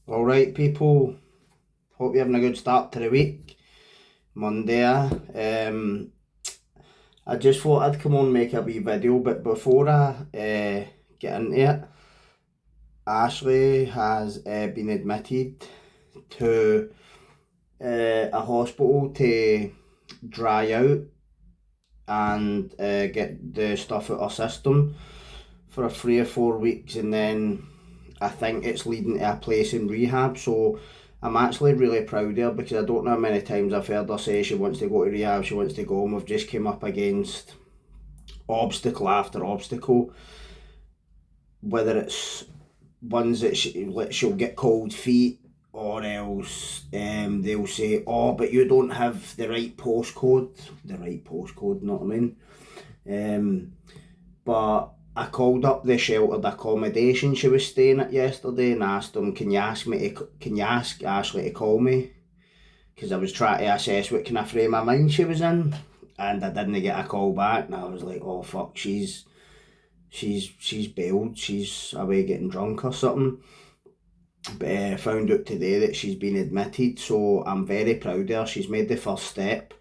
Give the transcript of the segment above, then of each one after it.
Alright people, hope you're having a good start to the week. Monday. I just thought I'd come on and make a wee video, but before I get into it, Ashley has been admitted to a hospital to dry out and get the stuff out of her system for 3 or 4 weeks, and then I think it's leading to a place in rehab. So I'm actually really proud of her, because I don't know how many times I've heard her say she wants to go to rehab, she wants to go, and we've just came up against obstacle after obstacle, whether it's ones that she'll get cold feet, or else they'll say, oh, but you don't have the right postcode, know what I mean? But I called up the sheltered accommodation she was staying at yesterday and asked them, can you ask Ashley to call me? Because I was trying to assess what kind of frame of mind she was in, and I didn't get a call back, and I was like, oh fuck, she's bailed, she's away getting drunk or something. But I found out today that she's been admitted, so I'm very proud of her. She's made the first step.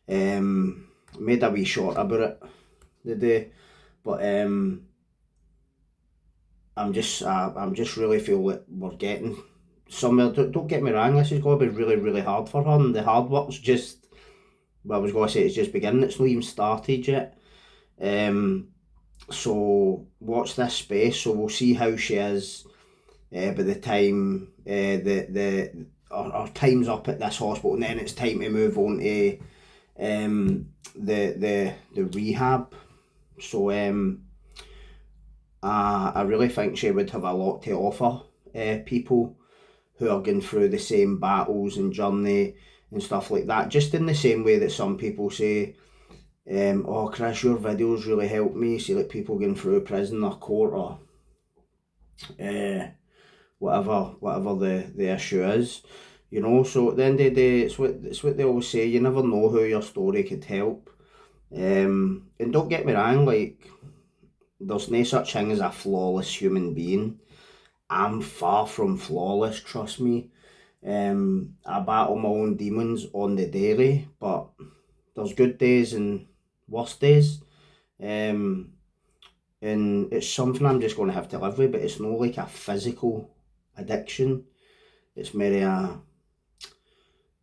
Made a wee short about it today, but I'm just really feel that we're getting somewhere. Don't get me wrong, this is going to be really, really hard for her, and the hard work's just, well, I was going to say it's just beginning, it's not even started yet. So watch this space, so we'll see how she is by the time our time's up at this hospital, and then it's time to move on to the rehab. So I really think she would have a lot to offer people who are going through the same battles and journey and stuff like that, just in the same way that some people say, oh Chris, your videos really helped me, see, like people going through prison or court or whatever the issue is, you know. So at the end of the day, it's what they always say, you never know who your story could help. And don't get me wrong, like, there's no such thing as a flawless human being. I'm far from flawless, trust me. I battle my own demons on the daily, but there's good days and worse days. And it's something I'm just going to have to live with, but it's not like a physical addiction. It's more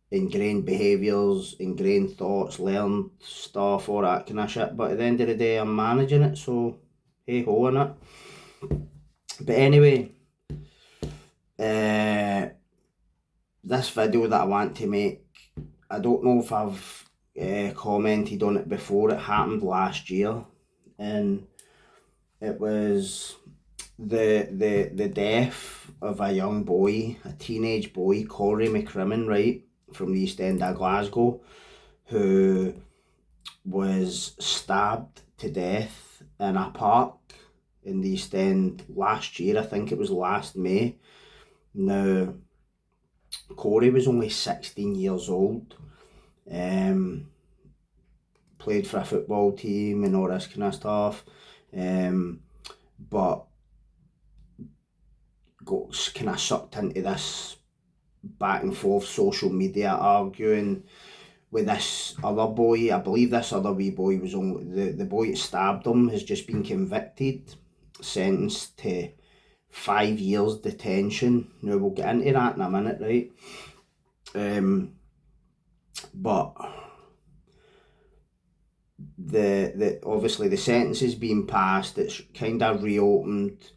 ingrained behaviours, ingrained thoughts, learned stuff, all that kind of shit. But at the end of the day, I'm managing it, so hey ho in it. But anyway, this video that I want to make, I don't know if I've commented on it before. It happened last year, and it was the death of a young boy, a teenage boy, Cory Mcrimman, right, from the East End of Glasgow, who was stabbed to death in a park in the East End last year. I think it was last May. Now, Korey was only 16 years old, played for a football team and all this kind of stuff, but got kind of sucked into this back and forth social media arguing with this other boy. I believe this other wee boy was only, the boy that stabbed him has just been convicted, sentenced to 5 years detention. Now we'll get into that in a minute, right? But the obviously the sentence is being passed. It's kind of reopened.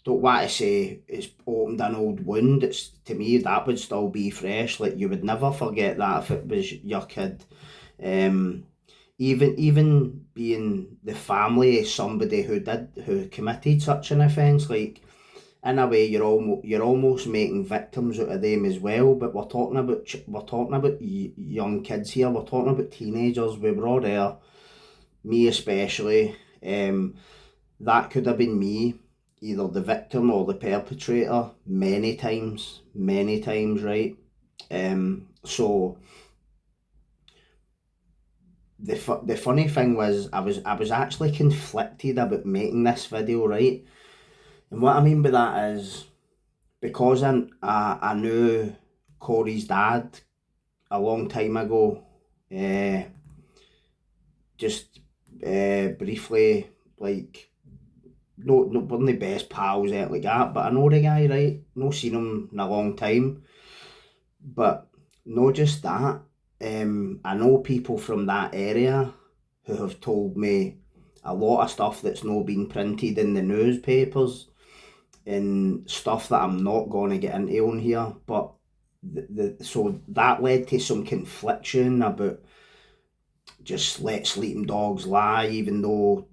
Don't want to say it's opened an old wound. It's, to me, that would still be fresh. Like, you would never forget that if it was your kid. Even being the family of somebody who committed such an offence, like, in a way you're almost making victims out of them as well. But we're talking about young kids here. We're talking about teenagers. We were all there, me especially. That could have been me, either the victim or the perpetrator, many times, right? So the funny thing was, I was actually conflicted about making this video, right? And what I mean by that is, because I knew Corey's dad a long time ago, just briefly, like, no, we're not the best pals out like that, but I know the guy, right? No seen him in a long time, but not just that. I know people from that area who have told me a lot of stuff that's not been printed in the newspapers and stuff that I'm not going to get into on here, but so that led to some confliction about just let sleeping dogs lie, even though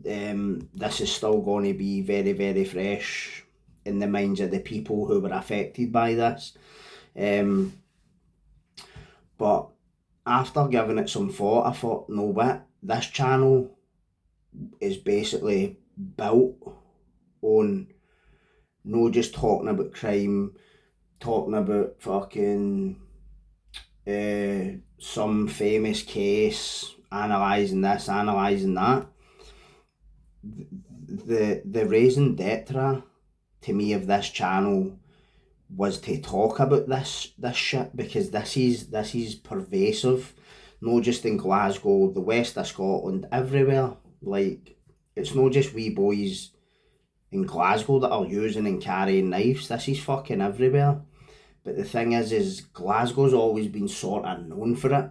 this is still going to be very, very fresh in the minds of the people who were affected by this. But after giving it some thought, I thought, no, what? This channel is basically built on no just talking about crime, talking about fucking some famous case, analysing this, analysing that. The raison d'etre to me of this channel was to talk about this shit, because this is pervasive, not just in Glasgow, the west of Scotland, everywhere. Like, it's not just wee boys in Glasgow that are using and carrying knives. This is fucking everywhere. But the thing is Glasgow's always been sort of known for it,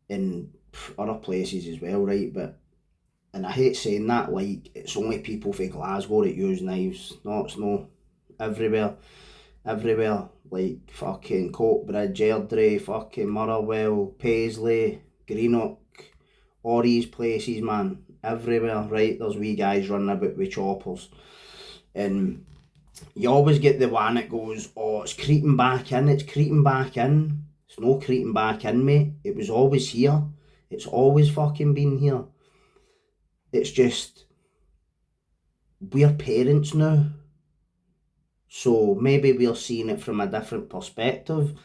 in other places as well, right? But, and I hate saying that, like, it's only people from Glasgow that use knives. No, it's no. Everywhere, like fucking Coatbridge, Airdrie, fucking Motherwell, Paisley, Greenock, all these places, man, everywhere, right? There's wee guys running about with choppers, and you always get the one that goes, oh, it's creeping back in, it's no creeping back in, mate. It was always here. It's always fucking been here. It's just, we're parents now, so maybe we're seeing it from a different perspective.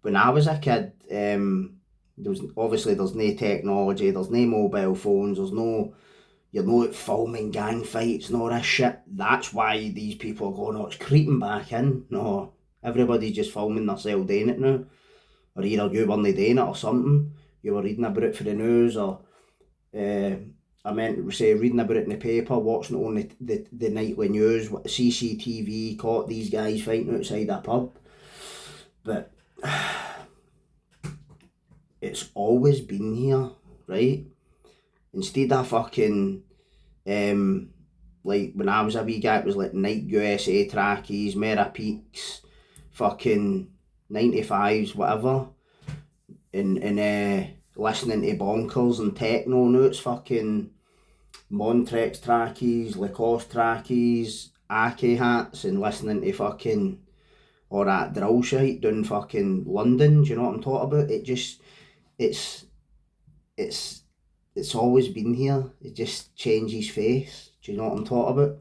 When I was a kid, there's no technology, there's no mobile phones, you're not filming gang fights and all this shit. That's why these people are going, oh, it's creeping back in. No, everybody's just filming themselves doing it now. Or either you weren't doing it or something. You were reading about it for the news, or I meant to say reading about it in the paper, watching it on the nightly news, what CCTV caught these guys fighting outside a pub. But it's always been here, right? Instead of fucking, like when I was a wee guy, it was like Nike USA trackies, Mera Peaks, fucking 95s, whatever, and listening to bonkers and techno. Now it's fucking Montrex trackies, Lacoste trackies, Aki hats, and listening to fucking all that drill shite down fucking London. Do you know what I'm talking about? It just, it's always been here. It just changes face. Do you know what I'm talking about?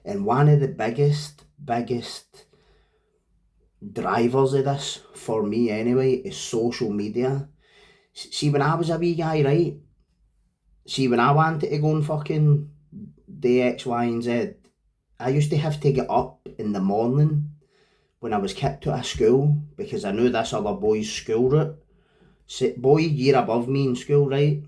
And one of the biggest drivers of this, for me anyway, is social media. See, when I was a wee guy, right? See, when I wanted to go and fucking do X, Y, and Z, I used to have to get up in the morning when I was kicked out of school, because I knew this other boy's school route. Boy year above me in school, right?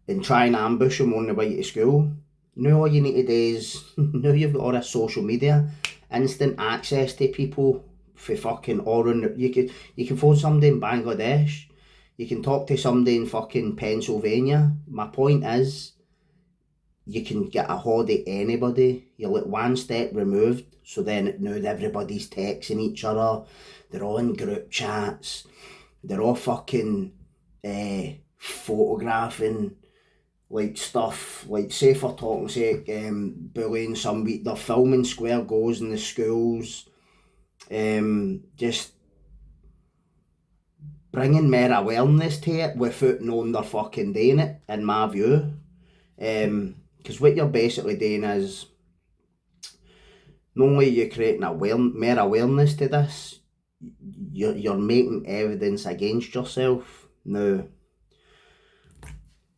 And try and ambush him on the way to school. Now all you need to do is, now you've got all this social media, instant access to people for fucking all around. You can phone somebody in Bangladesh, you can talk to somebody in fucking Pennsylvania. My point is, you can get a hold of anybody. You're like one step removed, so then now everybody's texting each other, they're all in group chats, they're all fucking photographing like stuff, like say for talking sake, bullying somebody, they're filming square goals in the schools, just bringing more awareness to it without knowing they're fucking doing it, in my view. Because what you're basically doing is, not only are you creating more awareness to this, you're making evidence against yourself. Now,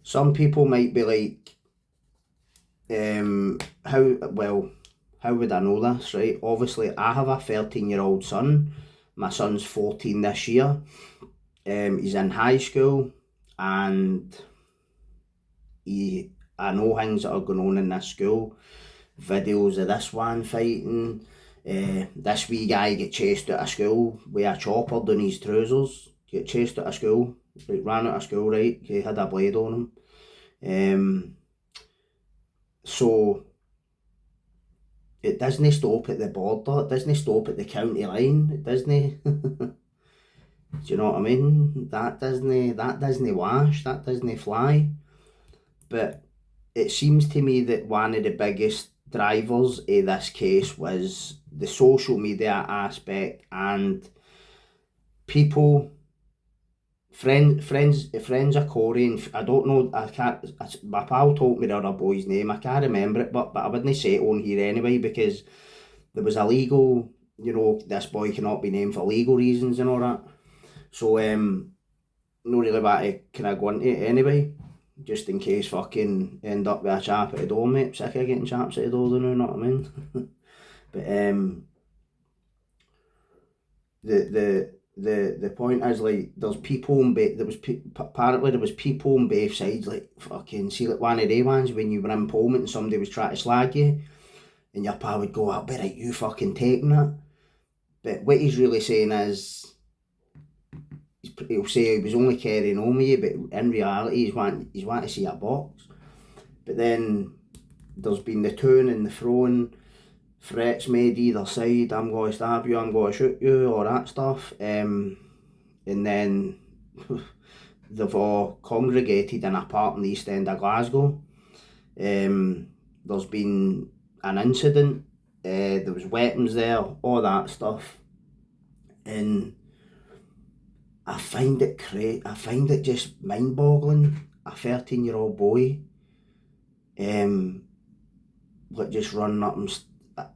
some people might be like, how would I know this, right? Obviously, I have a 13-year-old son. My son's 14 this year. He's in high school, and I know things that are going on in this school. Videos of this one fighting. This wee guy get chased out of school with a chopper down his trousers. Get chased out of school. Like, ran out of school, right? He had a blade on him. So it doesn't stop at the border. It doesn't stop at the county line. It doesn't. Do you know what I mean? That doesn't wash. That doesn't fly. But it seems to me that one of the biggest drivers of this case was the social media aspect, and people, friends of Korey, and I don't know, my pal told me the other boy's name, I can't remember it, but I wouldn't say it on here anyway, because there was a legal, you know, this boy cannot be named for legal reasons and all that. So, not really want to kind of go into it anyway, just in case fucking end up with a chap at the door, mate. Sick of getting chaps at the door, you know what I mean? But the point is, like, there's people on apparently there was people on both sides, like, fucking, see, like one of the ones when you were in Parliament and somebody was trying to slag you, and your pal would go, I'll be right, you fucking taking it. But what he's really saying is, he'll say he was only carrying on with you, but in reality he's wanting to see a box. But then there's been the toing and the throwing, threats made either side, I'm going to stab you, I'm going to shoot you, all that stuff. And then they've all congregated in a park in the East End of Glasgow. There's been an incident, there was weapons there, all that stuff. And I find it just mind-boggling. A 13-year-old boy, like, just running up and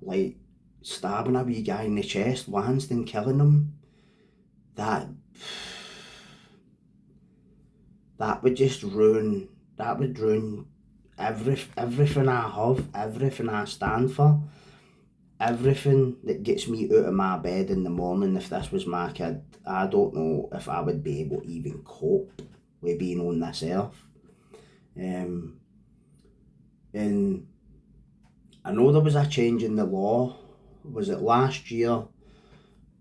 like stabbing a wee guy in the chest once, then killing him. That would just ruin. That would ruin everything I have, everything I stand for, everything that gets me out of my bed in the morning. If this was my kid, I don't know if I would be able to even cope with being on this earth. And I know there was a change in the law, was it last year,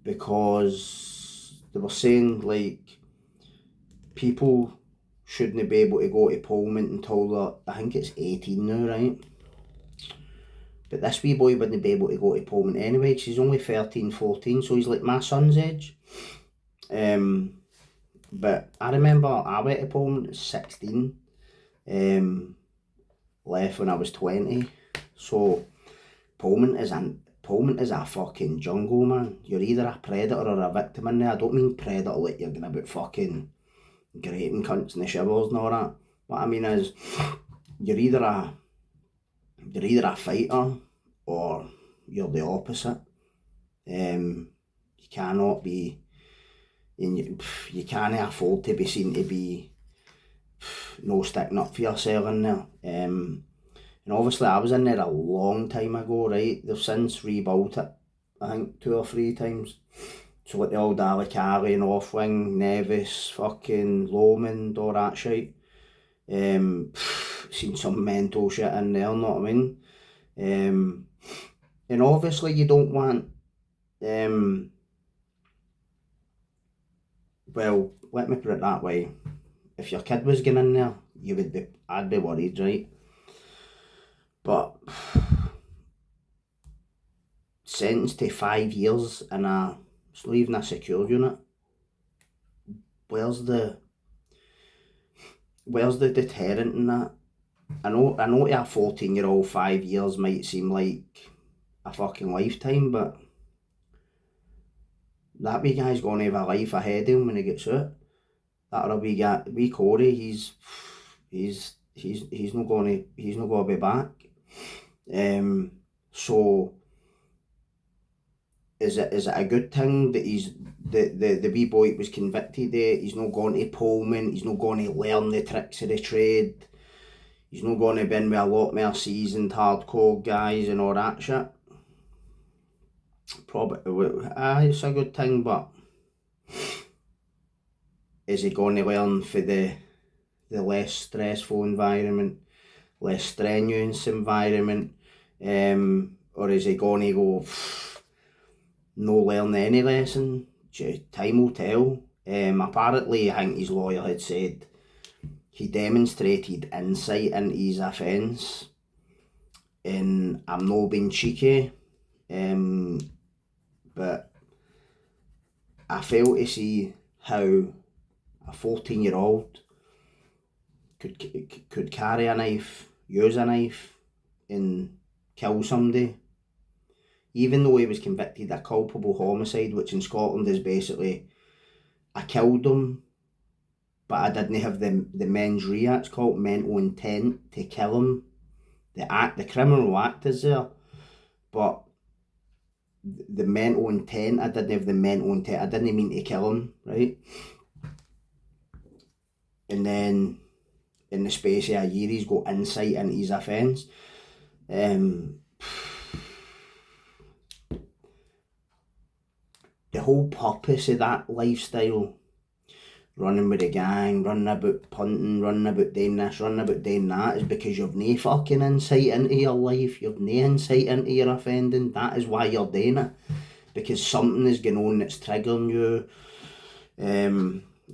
because they were saying, like, people shouldn't be able to go to Parliament until they're, I think it's 18 now, right? But this wee boy wouldn't be able to go to Parliament anyway, because he's only 13, 14, so he's like my son's age. But I remember I went to Parliament at 16, left when I was 20. So Parliament is a fucking jungle, man. You're either a predator or a victim in there. I don't mean predator like you're going about fucking grating cunts in the showers and all that. What I mean is, you're either a fighter or you're the opposite. You cannot be, you can't afford to be seen to be no sticking up for yourself in there. And obviously I was in there a long time ago, right? They've since rebuilt it, I think 2 or 3 times. So like the old Alicari and Offwing, Nevis, fucking Lomond, all that shit. Seen some mental shit in there, know what I mean? And obviously you don't want, well, let me put it that way. If your kid was getting in there, I'd be worried, right? But sentenced to 5 years in it's not even a secure unit. Where's the deterrent in that? I know to a 14-year-old 5 years might seem like a fucking lifetime, but that wee guy's going to have a life ahead of him when he gets out. That other wee Korey, he's not going to be back. So is it a good thing that the wee boy was convicted there? He's not going to Parliament, he's not going to learn the tricks of the trade, he's not going to be in with a lot more seasoned hardcore guys and all that shit. Probably, it's a good thing, but is he going to learn for the less stressful environment, less strenuous environment, or is he going to go, no learn any lesson? Time will tell. Apparently, I think his lawyer had said he demonstrated insight into his offence, and I'm not being cheeky, but I fail to see how a 14-year-old could carry a knife, use a knife, and kill somebody, even though he was convicted of culpable homicide, which in Scotland is basically, I killed him, but I didn't have the mens rea, it's called, mental intent to kill him. The criminal act is there, but the mental intent, I didn't have the mental intent, I didn't mean to kill him, right? And then in the space of a year, he's got insight into his offence. The whole purpose of that lifestyle, running with a gang, running about punting, running about doing this, running about doing that, is because you've no fucking insight into your life, you've no insight into your offending. That is why you're doing it, because something is going on that's triggering you.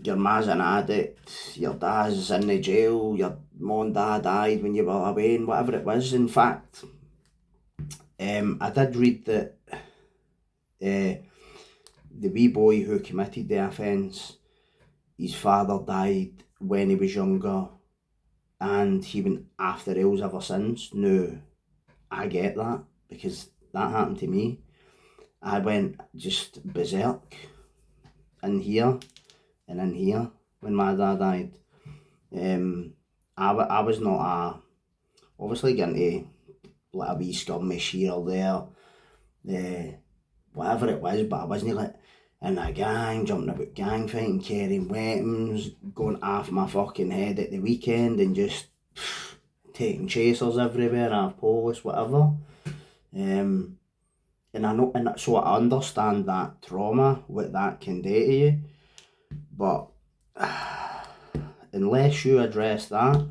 Your ma's an addict, your dad's in the jail, your mum and dad died when you were away, and whatever it was. In fact, I did read that the wee boy who committed the offence, his father died when he was younger, and he went after rails ever since. Now, I get that, because that happened to me. I went just berserk in here and in here when my dad died. I was not obviously getting to like a wee skirmish here or there, whatever it was, but I wasn't like in a gang, jumping about gang fighting, carrying weapons, going off my fucking head at the weekend and just taking chasers everywhere, half police, whatever. And I know, and so I understand that trauma, what that can do to you, but unless you address that,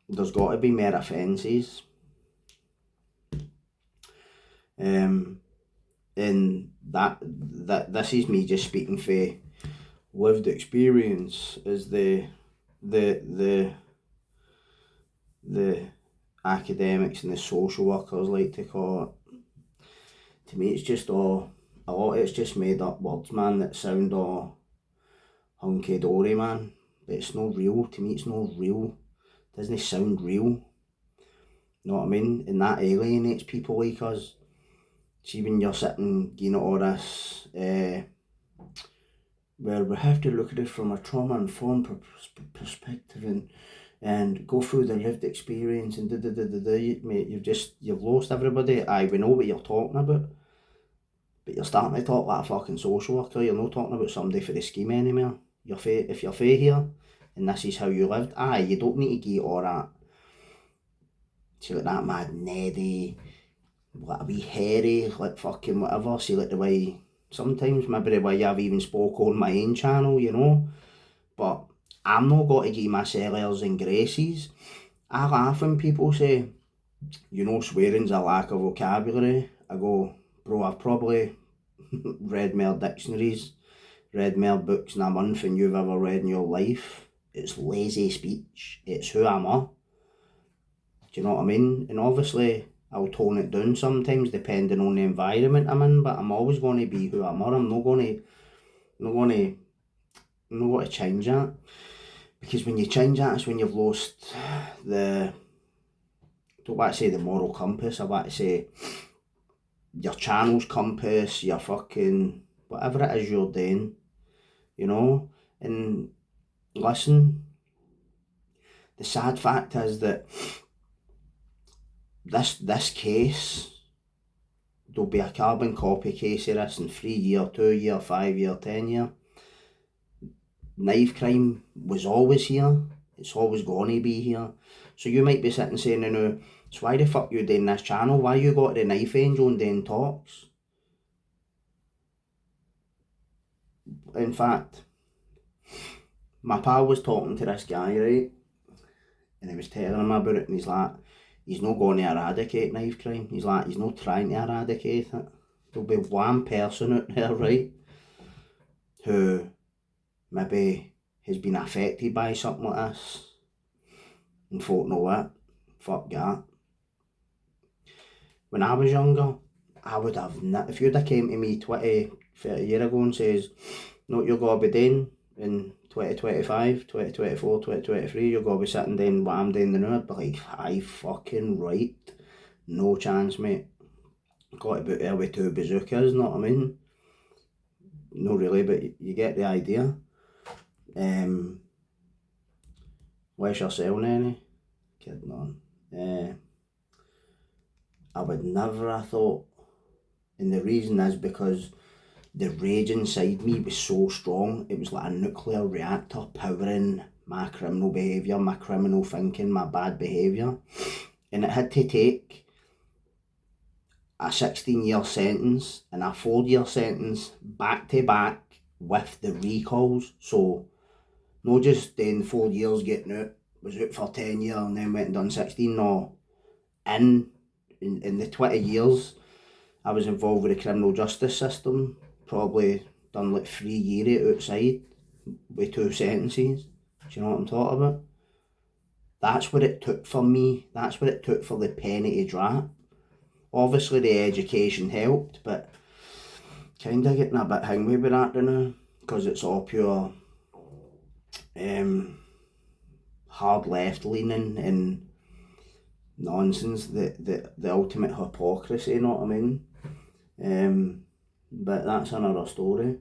there's got to be more offences. And that this is me just speaking for lived experience, as the academics and the social workers like to call it. To me, it's just all, a lot of it's just made up words, man, that sound all hunky-dory, man, but it's not real. To me, it's not real. It doesn't sound real. You know what I mean? And that alienates people like us. See, when you're sitting, you know, all this, where we have to look at it from a trauma-informed perspective and go through the lived experience and mate, you've lost everybody. We know what you're talking about, but you're starting to talk like a fucking social worker. You're not talking about somebody for the scheme anymore. If you're fair here, and this is how you lived, you don't need to get all that. See, like that mad Neddy, like a wee hairy, like fucking whatever. See, like the way, sometimes maybe the way I've even spoke on my own channel, you know. But I'm not got to give myself airs and graces. I laugh when people say, you know, swearing's a lack of vocabulary. I go, bro, I've probably read more dictionaries, read more books in a month than you've ever read in your life. It's lazy speech. It's who I'm a. Do you know what I mean? And obviously, I'll tone it down sometimes depending on the environment I'm in, but I'm always going to be who I'm. I'm not going to change that, because when you change that, it's when you've lost I don't want to say the moral compass. I want to say your channel's compass, your fucking whatever it is you're doing, you know. And listen, the sad fact is that this case, there'll be a carbon copy case of this in 3 year, 2 year, 5 year, 10 year. Knife crime was always here. It's always going to be here. So you might be sitting saying, So why the fuck you doing this channel? Why you got the knife range on doing talks? In fact, my pal was talking to this guy, right? And he was telling him about it, and he's not going to eradicate knife crime. He's not trying to eradicate it. There'll be one person out there, right, who maybe has been affected by something like this and thought, no what, fuck that. When I was younger, I would have, if you'd have came to me 20, 30 years ago and says, no, you're going to be doing in 2025, 2024, 2023, you're going to be sitting doing what I'm doing now, I'd be like, aye, fucking right. No chance, mate. Got about there with 2 bazookas, know what I mean? No really, but you get the idea. Where's your selling any? Kidding on. I would never have thought, and the reason is because the rage inside me was so strong. It was like a nuclear reactor powering my criminal behaviour, my criminal thinking, my bad behaviour. And it had to take a 16-year sentence and a 4-year sentence back to back with the recalls. So, not just doing 4 years getting out, was out for 10 years and then went and done 16. No, in the 20 years I was involved with the criminal justice system, probably done like 3 years outside with 2 sentences. Do you know what I'm talking about? That's what it took for me. That's what it took for the penny to drop. Obviously the education helped, but kind of getting a bit hungry with that now, because it's all pure hard left leaning and nonsense, the ultimate hypocrisy, you know what I mean? But that's another story.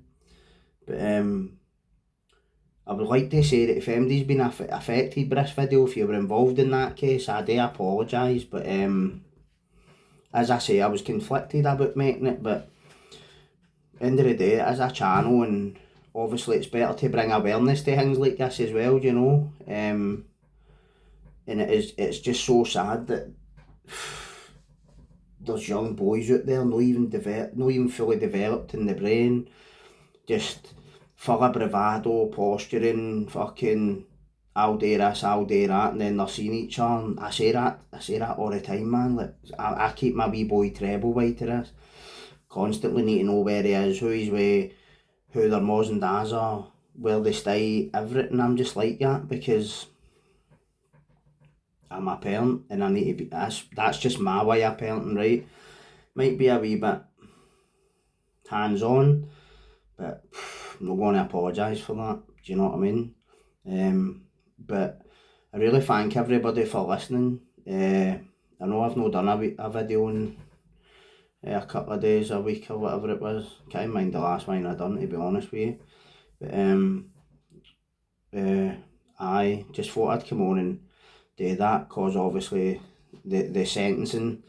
But I would like to say that if anybody's been affected by this video, if you were involved in that case, I do apologise, but as I say, I was conflicted about making it, but end of the day, it is a channel, and obviously it's better to bring awareness to things like this as well, you know. And it's just so sad that there's young boys out there not even fully developed in the brain, just full of bravado, posturing, fucking I'll do this, I'll do that, and then they're seeing each other. And I say that all the time, man. Like I keep my wee boy treble by to this. Constantly need to know where he is, who he's with, who their mums and dads are, where they stay, everything. I'm just like that because I'm a parent and I need to be, that's just my way of parenting, right? Might be a wee bit hands-on, but I'm not going to apologise for that, do you know what I mean? But I really thank everybody for listening. I know I've not done a video in a couple of days, a week or whatever it was. Can't mind the last one I done, to be honest with you. But I just thought I'd come on and do that, cause obviously the sentencing,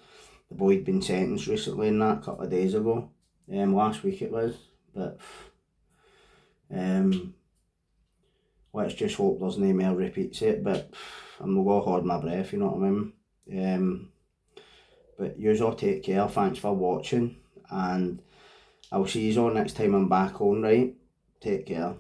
the boy had been sentenced recently and that, a couple of days ago, last week it was, but let's just hope there's no more repeats it, but I'm not going to hold my breath, you know what I mean. But yous all take care, thanks for watching, and I'll see yous all next time I'm back on, right? Take care.